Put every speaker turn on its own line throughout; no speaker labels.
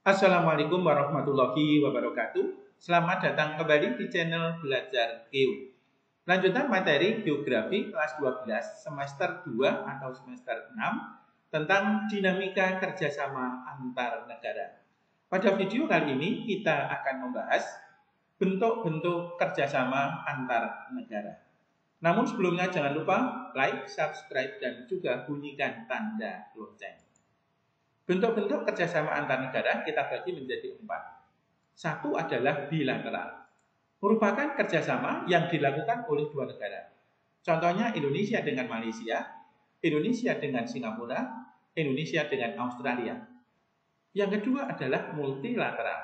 Assalamualaikum warahmatullahi wabarakatuh. Selamat datang kembali di channel Belajar Geo. Lanjutan materi Geografi kelas 12 semester 2 atau semester 6 tentang dinamika kerjasama antar negara. Pada video kali ini kita akan membahas bentuk-bentuk kerjasama antar negara. Namun sebelumnya jangan lupa like, subscribe, dan juga bunyikan tanda lonceng. Bentuk-bentuk kerjasama antar negara kita bagi menjadi 4. Satu adalah bilateral, merupakan kerjasama yang dilakukan oleh dua negara. Contohnya Indonesia dengan Malaysia, Indonesia dengan Singapura, Indonesia dengan Australia. Yang kedua adalah multilateral,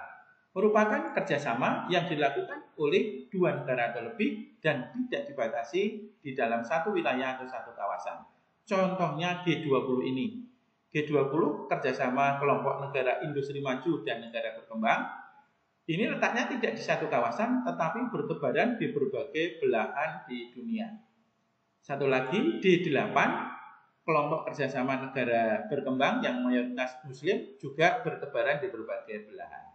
merupakan kerjasama yang dilakukan oleh dua negara atau lebih dan tidak dibatasi di dalam satu wilayah atau satu kawasan. Contohnya G20 ini. G20 kerjasama kelompok negara industri maju dan negara berkembang. Ini letaknya tidak di satu kawasan tetapi bertebaran di berbagai belahan di dunia. Satu lagi D8, kelompok kerjasama negara berkembang yang mayoritas muslim juga bertebaran di berbagai belahan.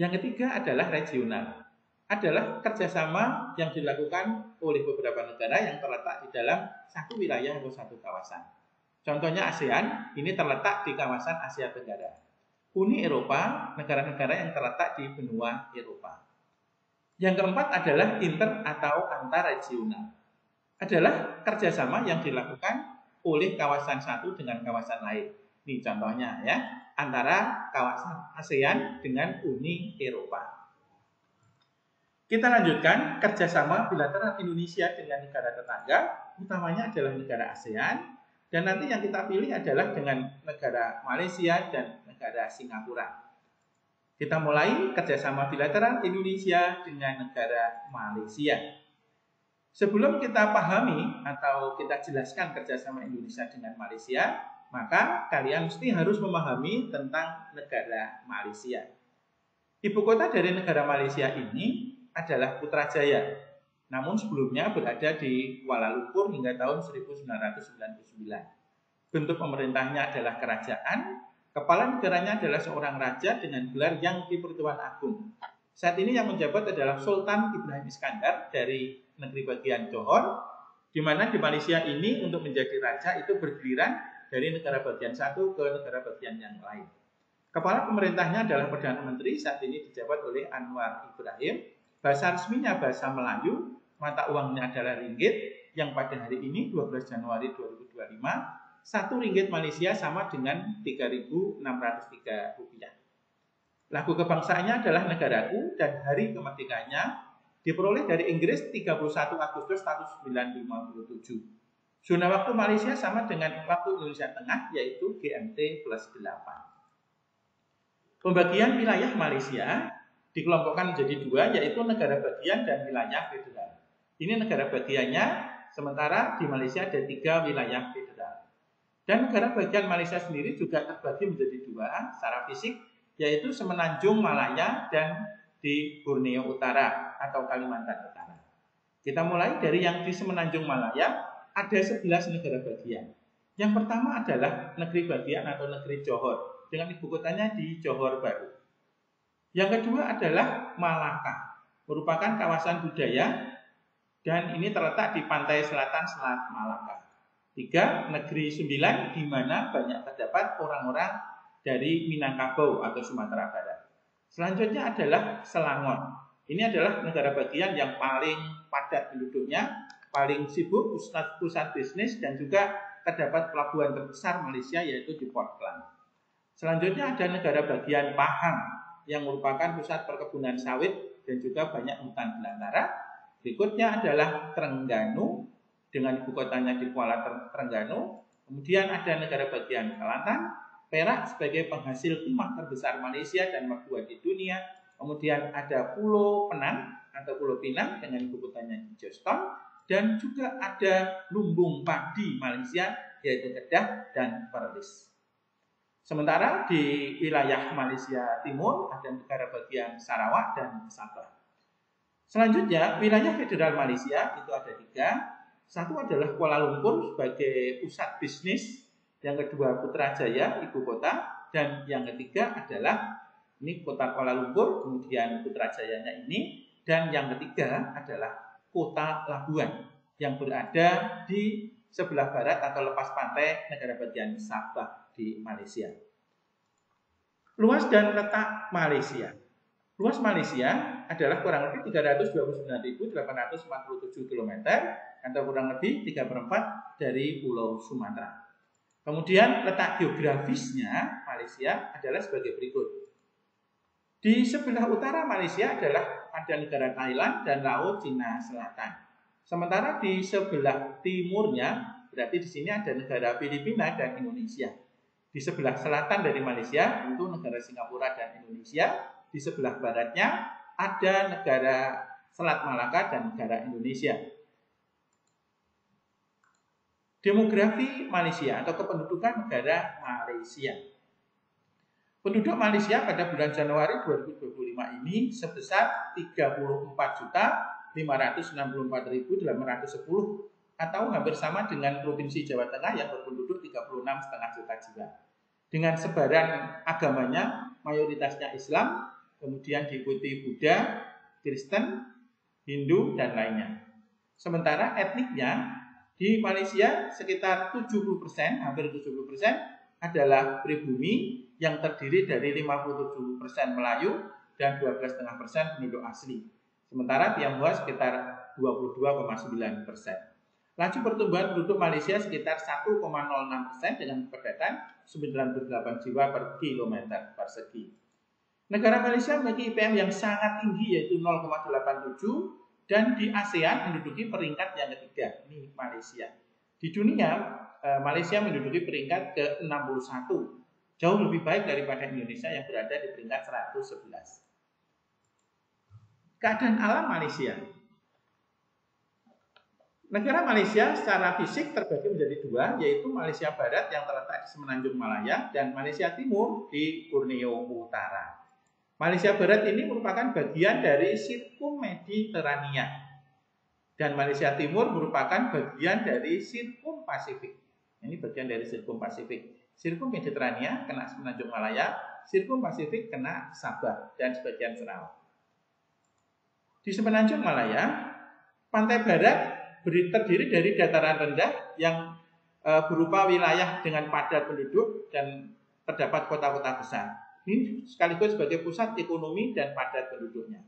Yang ketiga adalah regional, adalah kerjasama yang dilakukan oleh beberapa negara yang terletak di dalam satu wilayah atau satu kawasan. Contohnya ASEAN, ini terletak di kawasan Asia Tenggara. Uni Eropa, negara-negara yang terletak di benua Eropa. Yang keempat adalah inter atau antar-regional. Adalah kerjasama yang dilakukan oleh kawasan satu dengan kawasan lain. Ini contohnya ya, antara kawasan ASEAN dengan Uni Eropa. Kita lanjutkan kerjasama bilateral Indonesia dengan negara tetangga, utamanya adalah negara ASEAN. Dan nanti yang kita pilih adalah dengan negara Malaysia dan negara Singapura. Kita mulai kerjasama bilateral Indonesia dengan negara Malaysia. Sebelum kita pahami atau kita jelaskan kerjasama Indonesia dengan Malaysia, maka kalian mesti harus memahami tentang negara Malaysia. Ibu kota dari negara Malaysia ini adalah Putrajaya. Namun sebelumnya berada di Kuala Lumpur hingga tahun 1999. Bentuk pemerintahnya adalah kerajaan, kepala negaranya adalah seorang raja dengan gelar Yang Di-Pertuan Agung. Saat ini yang menjabat adalah Sultan Ibrahim Iskandar dari negeri bagian Johor, di mana di Malaysia ini untuk menjadi raja itu bergiliran dari negara bagian satu ke negara bagian yang lain. Kepala pemerintahnya adalah Perdana Menteri, saat ini dijabat oleh Anwar Ibrahim. Bahasa resminya bahasa Melayu, mata uangnya adalah ringgit, yang pada hari ini 12 Januari 2025, 1 ringgit Malaysia sama dengan 3.603 rupiah. Lagu kebangsaannya adalah Negaraku dan hari kemerdekaannya diperoleh dari Inggris 31 Agustus 1957. Zona waktu Malaysia sama dengan waktu Indonesia Tengah yaitu GMT plus 8. Pembagian wilayah Malaysia dikelompokkan menjadi dua, yaitu negara bagian dan wilayah federal. Ini negara bagiannya, sementara di Malaysia ada 3 wilayah federal. Dan negara bagian Malaysia sendiri juga terbagi menjadi dua secara fisik, yaitu Semenanjung Malaya dan di Borneo Utara atau Kalimantan Utara. Kita mulai dari yang di Semenanjung Malaya, ada 11 negara bagian. Yang pertama adalah negeri bagian atau negeri Johor, dengan ibu kotanya di Johor Bahru. Yang kedua adalah Malaka, merupakan kawasan budaya dan ini terletak di pantai selatan Selat Malaka. 3, negeri 9 di mana banyak terdapat orang-orang dari Minangkabau atau Sumatera Barat. Selanjutnya adalah Selangor. Ini adalah negara bagian yang paling padat penduduknya, paling sibuk, pusat bisnis dan juga terdapat pelabuhan terbesar Malaysia yaitu di Port Klang. Selanjutnya ada negara bagian Pahang yang merupakan pusat perkebunan sawit dan juga banyak hutan belantara. Berikutnya adalah Terengganu dengan ibu kotanya di Kuala Terengganu. Kemudian ada negara bagian Kelantan, Perak sebagai penghasil timah terbesar Malaysia dan nomor 2 di dunia. Kemudian ada Pulau Penang atau Pulau Pinang dengan ibu kotanya di Johnston. Dan juga ada lumbung padi Malaysia yaitu Kedah dan Perlis. Sementara di wilayah Malaysia Timur ada negara bagian Sarawak dan Sabah. Selanjutnya, wilayah federal Malaysia itu ada 3. Satu adalah Kuala Lumpur sebagai pusat bisnis. Yang kedua Putrajaya, ibu kota. dan yang ketiga adalah ini kota Kuala Lumpur, kemudian Putrajayanya ini, dan yang ketiga adalah kota Labuan yang berada di sebelah barat atau lepas pantai negara bagian Sabah di Malaysia. Luas dan letak Malaysia. Luas Malaysia adalah kurang lebih 329.847 km atau kurang lebih 3/4 dari Pulau Sumatera. Kemudian letak geografisnya Malaysia adalah sebagai berikut. Di sebelah utara Malaysia adalah ada negara Thailand dan Laut Cina Selatan. Sementara di sebelah timurnya, berarti di sini ada negara Filipina dan Indonesia. Di sebelah selatan dari Malaysia itu negara Singapura dan Indonesia. Di sebelah baratnya ada negara Selat Malaka dan negara Indonesia. Demografi Malaysia atau kependudukan negara Malaysia. Penduduk Malaysia pada bulan Januari 2025 ini sebesar 34.564.810 atau hampir sama dengan Provinsi Jawa Tengah yang berpenduduk 36,5 juta jiwa. Dengan sebaran agamanya mayoritasnya Islam, kemudian diikuti Buddha, Kristen, Hindu, dan lainnya. Sementara etniknya di Malaysia sekitar 70%, hampir 70% adalah pribumi yang terdiri dari 57% Melayu dan 12,5% penduduk asli. Sementara Tionghoa sekitar 22,9%. Laju pertumbuhan penduduk Malaysia sekitar 1,06% dengan kepadatan 98 jiwa per kilometer persegi. Negara Malaysia memiliki IPM yang sangat tinggi yaitu 0,87 dan di ASEAN menduduki peringkat yang ketiga. Ini Malaysia. Di dunia Malaysia menduduki peringkat ke-61. Jauh lebih baik daripada Indonesia yang berada di peringkat 111. Keadaan alam Malaysia. Negara Malaysia secara fisik terbagi menjadi dua, yaitu Malaysia Barat yang terletak di Semenanjung Malaya dan Malaysia Timur di Borneo Utara. Malaysia Barat ini merupakan bagian dari Sirkum Mediterania dan Malaysia Timur merupakan bagian dari Sirkum Pasifik. Ini bagian dari Sirkum Pasifik. Sirkum Mediterania kena Semenanjung Malaya, Sirkum Pasifik kena Sabah dan sebagian Sarawak. Di Semenanjung Malaya, pantai barat terdiri dari dataran rendah yang berupa wilayah dengan padat penduduk dan terdapat kota-kota besar. Ini sekaligus sebagai pusat ekonomi dan padat penduduknya.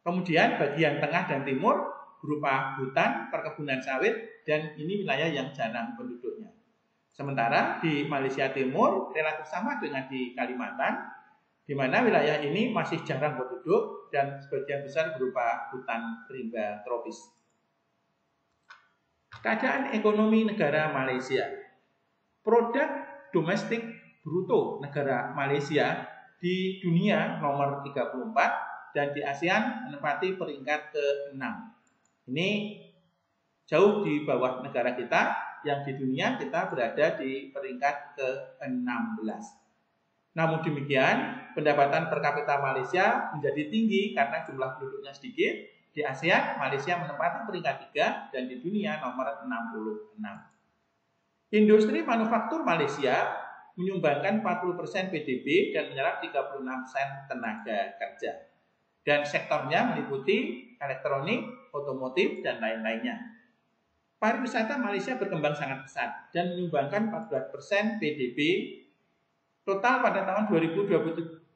Kemudian bagian tengah dan timur berupa hutan, perkebunan sawit, dan ini wilayah yang jarang penduduknya. Sementara di Malaysia Timur relatif sama dengan di Kalimantan, di mana wilayah ini masih jarang penduduk dan sebagian besar berupa hutan rimba tropis. Keadaan ekonomi negara Malaysia. Produk domestik bruto negara Malaysia di dunia nomor 34 dan di ASEAN menempati peringkat ke-6. Ini jauh di bawah negara kita yang di dunia kita berada di peringkat ke-16. Namun demikian, pendapatan per kapita Malaysia menjadi tinggi karena jumlah penduduknya sedikit. Di ASEAN, Malaysia menempati peringkat 3 dan di dunia nomor 66. Industri manufaktur Malaysia menyumbangkan 40% PDB dan menyerap 36% tenaga kerja. Dan sektornya meliputi elektronik, otomotif, dan lain-lainnya. Pariwisata Malaysia berkembang sangat pesat dan menyumbangkan 14% PDB. Total pada tahun 2023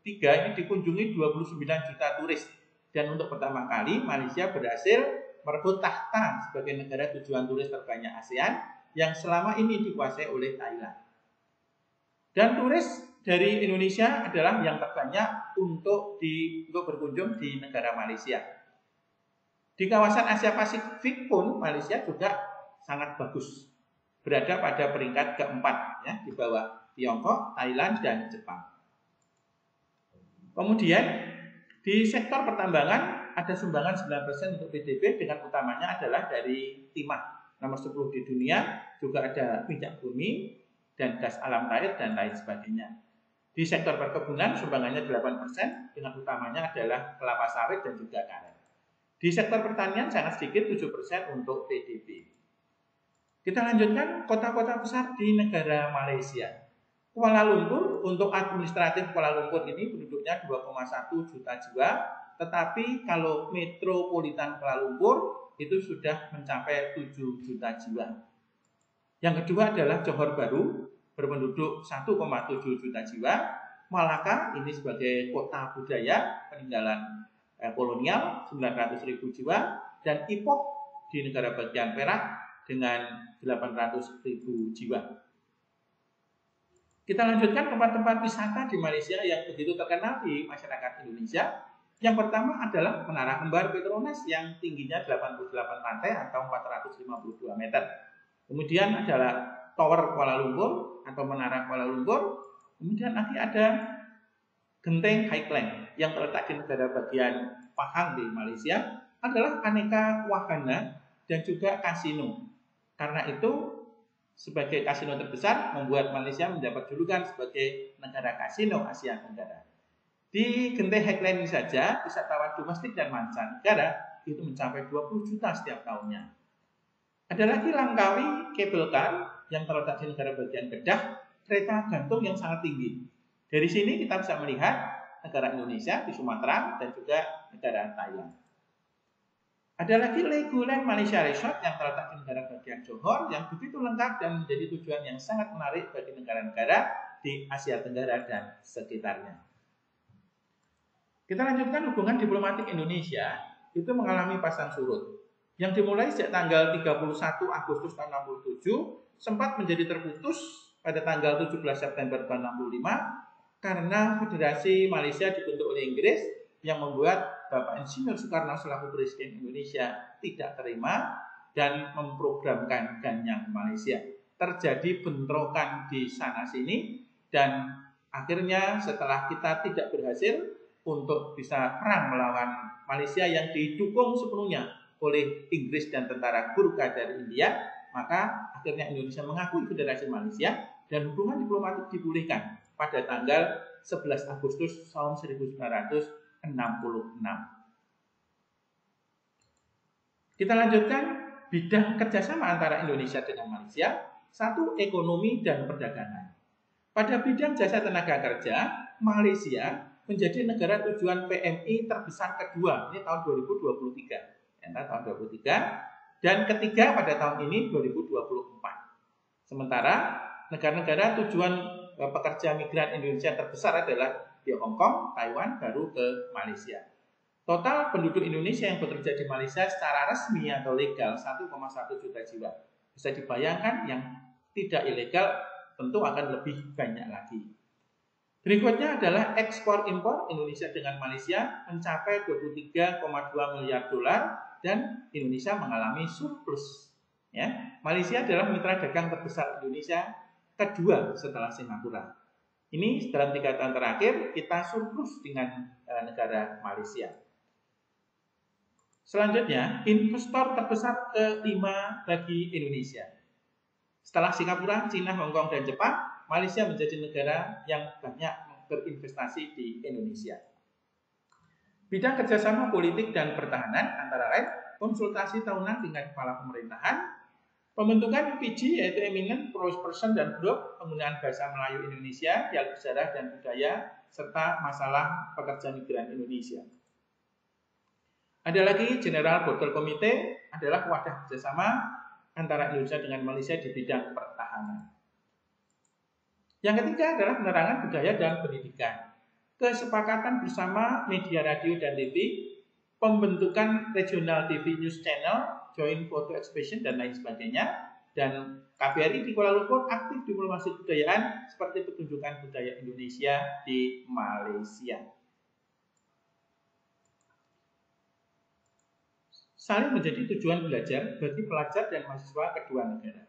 ini dikunjungi 29 juta turis. Dan untuk pertama kali Malaysia berhasil merebut tahta sebagai negara tujuan turis terbanyak ASEAN yang selama ini dikuasai oleh Thailand. Dan turis dari Indonesia adalah yang terbanyak untuk berkunjung di negara Malaysia. Di kawasan Asia Pasifik pun Malaysia juga sangat bagus, berada pada peringkat keempat ya, di bawah Tiongkok, Thailand, dan Jepang. Kemudian di sektor pertambangan ada sumbangan 9% untuk PDB dengan utamanya adalah dari timah. Nomor 10 di dunia, juga ada minyak bumi dan gas alam air dan lain sebagainya. Di sektor perkebunan sumbangannya 8% dengan utamanya adalah kelapa sawit dan juga karet. Di sektor pertanian sangat sedikit 7% untuk PDB. Kita lanjutkan kota-kota besar di negara Malaysia. Kuala Lumpur, untuk administratif Kuala Lumpur ini penduduknya 2,1 juta jiwa, tetapi kalau metropolitan Kuala Lumpur itu sudah mencapai 7 juta jiwa. Yang kedua adalah Johor Bahru, berpenduduk 1,7 juta jiwa. Malaka ini sebagai kota budaya peninggalan kolonial 900.000 jiwa, dan Ipoh di negara bagian Perak dengan 800.000 jiwa. Kita lanjutkan tempat-tempat wisata di Malaysia yang begitu terkenal di masyarakat Indonesia. Yang pertama adalah Menara Kembar Petronas yang tingginya 88 lantai atau 452 meter. Kemudian adalah Tower Kuala Lumpur atau Menara Kuala Lumpur. Kemudian nanti ada Genteng Highland yang terletak di negara bagian Pahang di Malaysia, adalah aneka wahana dan juga kasino. Karena itu sebagai kasino terbesar membuat Malaysia mendapat julukan sebagai negara kasino Asia Tenggara. Di Genteng Highland ini saja wisatawan domestik dan mancanegara itu mencapai 20 juta setiap tahunnya. Ada lagi Langkawi Cable Car yang terletak di negara bagian Kedah, kereta gantung yang sangat tinggi. Dari sini kita bisa melihat negara Indonesia di Sumatera dan juga negara Thailand. Ada lagi Legoland Malaysia Resort yang terletak di negara bagian Johor yang begitu lengkap dan menjadi tujuan yang sangat menarik bagi negara-negara di Asia Tenggara dan sekitarnya. Kita lanjutkan hubungan diplomatik Indonesia itu mengalami pasang surut yang dimulai sejak tanggal 31 Agustus tahun 67 sempat menjadi terputus pada tanggal 17 September tahun 65 karena Federasi Malaysia dibentuk oleh Inggris yang membuat Bapak Insinyur Soekarno selaku Presiden Indonesia tidak terima dan memprogramkan Ganyang Malaysia. Terjadi bentrokan di sana-sini dan akhirnya setelah kita tidak berhasil untuk bisa perang melawan Malaysia yang didukung sepenuhnya oleh Inggris dan tentara Gurkha dari India, maka akhirnya Indonesia mengakui Federasi Malaysia dan hubungan diplomatik dipulihkan pada tanggal 11 Agustus tahun 1966. Kita lanjutkan bidang kerjasama antara Indonesia dengan Malaysia. Satu, ekonomi dan perdagangan. Pada bidang jasa tenaga kerja, Malaysia menjadi negara tujuan PMI terbesar kedua. Ini tahun 2023. Tahun 2023 dan ketiga pada tahun ini 2024. Sementara negara-negara tujuan pekerja migran Indonesia terbesar adalah di Hong Kong, Taiwan, baru ke Malaysia. Total penduduk Indonesia yang bekerja di Malaysia secara resmi atau legal 1,1 juta jiwa. Bisa dibayangkan yang tidak ilegal tentu akan lebih banyak lagi. Berikutnya adalah ekspor impor Indonesia dengan Malaysia mencapai 23,2 miliar dolar dan Indonesia mengalami surplus. Ya, Malaysia adalah mitra dagang terbesar Indonesia kedua setelah Singapura. Ini dalam 3 tahun terakhir kita surplus dengan negara Malaysia. Selanjutnya, investor terbesar kelima bagi Indonesia. Setelah Singapura, Cina, Hong Kong, dan Jepang, Malaysia menjadi negara yang banyak berinvestasi di Indonesia. Bidang kerjasama politik dan pertahanan antara lain konsultasi tahunan dengan kepala pemerintahan, pembentukan PG yaitu Eminent Person dan Group, penggunaan bahasa Melayu Indonesia, dialek sejarah dan budaya, serta masalah pekerja migran Indonesia. Ada lagi General Bottle Committee adalah wadah kerjasama antara Indonesia dengan Malaysia di bidang pertahanan. Yang ketiga adalah penerangan budaya dan pendidikan. Kesepakatan bersama media radio dan TV, pembentukan regional TV news channel, joint photo exhibition dan lain sebagainya. Dan KBRI di Kuala Lumpur aktif diplomasi kebudayaan seperti pertunjukan budaya Indonesia di Malaysia. Saling menjadi tujuan belajar bagi pelajar dan mahasiswa kedua negara.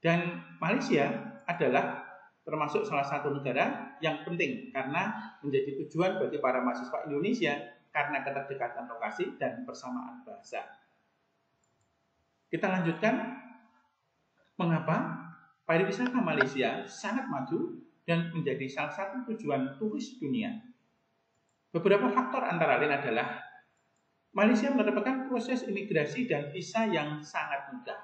Dan Malaysia adalah termasuk salah satu negara yang penting karena menjadi tujuan bagi para mahasiswa Indonesia karena keterdekatan lokasi dan persamaan bahasa. Kita lanjutkan mengapa pariwisata Malaysia sangat maju dan menjadi salah satu tujuan turis dunia. Beberapa faktor antara lain adalah Malaysia merupakan proses imigrasi dan visa yang sangat mudah.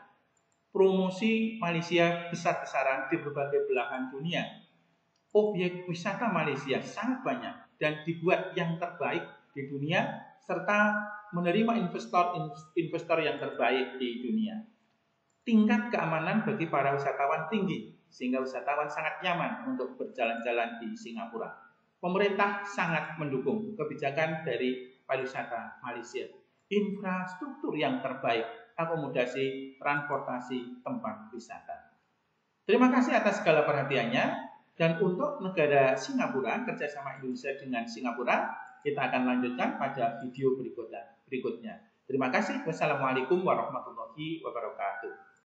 promosi Malaysia besar-besaran di berbagai belahan dunia. Objek wisata Malaysia sangat banyak dan dibuat yang terbaik di dunia serta menerima investor yang terbaik di dunia. Tingkat keamanan bagi para wisatawan tinggi sehingga wisatawan sangat nyaman untuk berjalan-jalan di Singapura. Pemerintah sangat mendukung kebijakan dari pariwisata Malaysia. Infrastruktur yang terbaik, akomodasi, transportasi, tempat wisata. Terima kasih atas segala perhatiannya. Dan untuk negara Singapura, kerjasama Indonesia dengan Singapura, kita akan lanjutkan pada video berikutnya. Terima kasih. Wassalamualaikum warahmatullahi wabarakatuh.